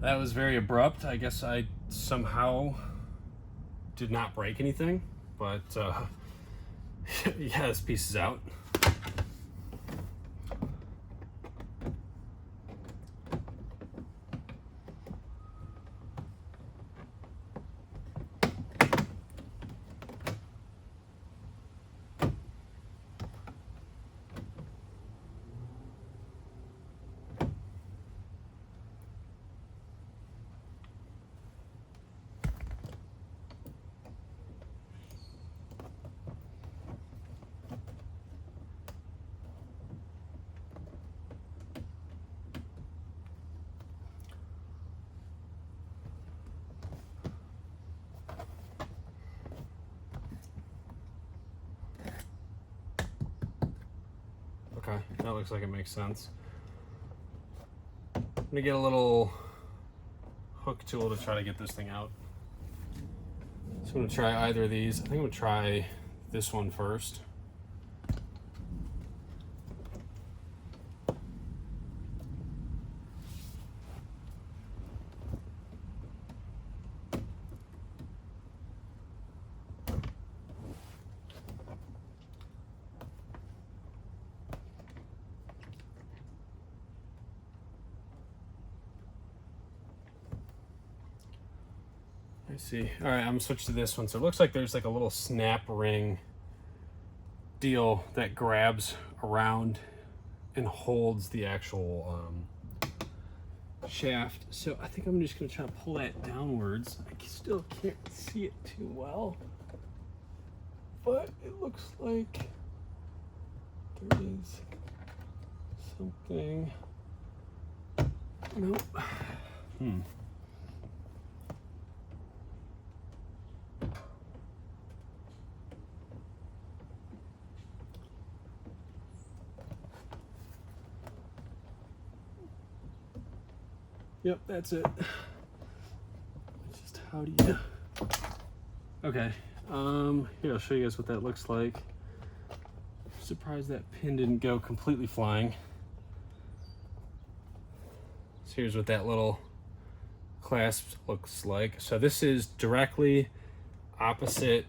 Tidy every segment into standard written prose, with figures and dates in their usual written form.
That was very abrupt. I guess I somehow did not break anything, but yeah, this piece is out. Okay, that looks like it makes sense. I'm gonna get a little hook tool to try to get this thing out. So I'm gonna try either of these. I think I'm gonna try this one first. I see. All right, I'm gonna switch to this one. So it looks like there's like a little snap ring deal that grabs around and holds the actual shaft. So I think I'm just gonna try to pull that downwards. I still can't see it too well, but it looks like there is something. Nope. Yep, that's it. It's just how do you... Okay, here, I'll show you guys what that looks like. I'm surprised that pin didn't go completely flying. So here's what that little clasp looks like. So this is directly opposite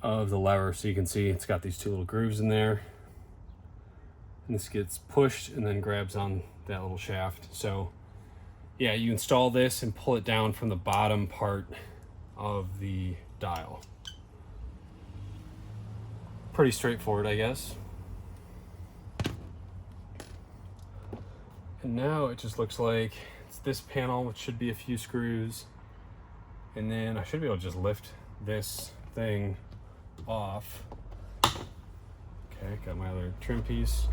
of the lever. So you can see it's got these two little grooves in there. And this gets pushed and then grabs on that little shaft. So yeah, you install this and pull it down from the bottom part of the dial. Pretty straightforward, I guess. And now it just looks like it's this panel, which should be a few screws. And then I should be able to just lift this thing off. Okay, got my other trim piece.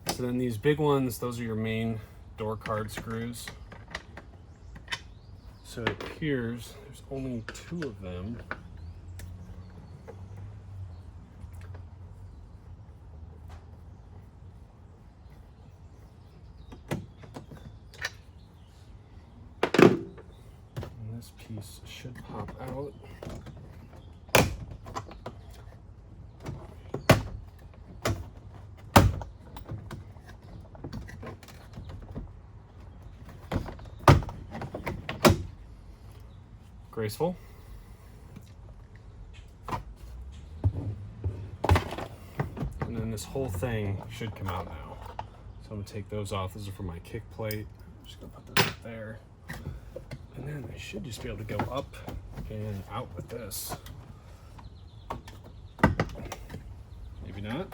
So then these big ones, those are your main door card screws. So it appears there's only 2 of them. And this piece should pop out. Graceful. And then this whole thing should come out now. So I'm gonna take those off. Those are for my kick plate. I'm just gonna put this up there. And then I should just be able to go up and out with this. Maybe not.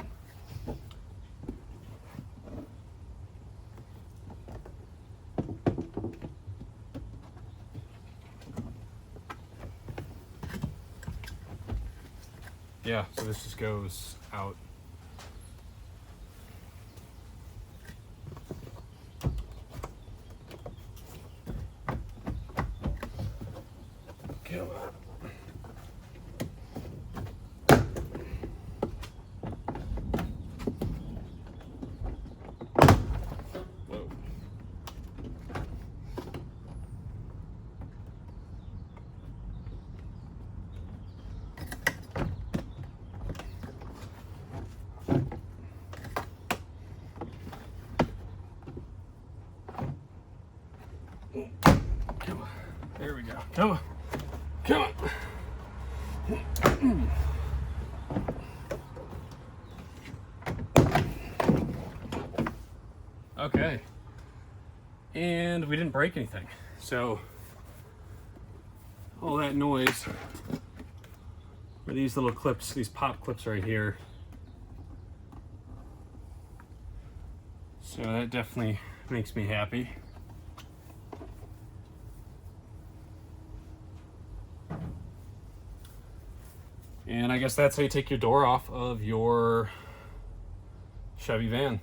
yeah, so this just goes out. Come on. Come on. There we go. Come on. Come on. Okay. And we didn't break anything. So all that noise are these little clips, these pop clips right here. So that definitely makes me happy. And I guess that's how you take your door off of your Chevy van.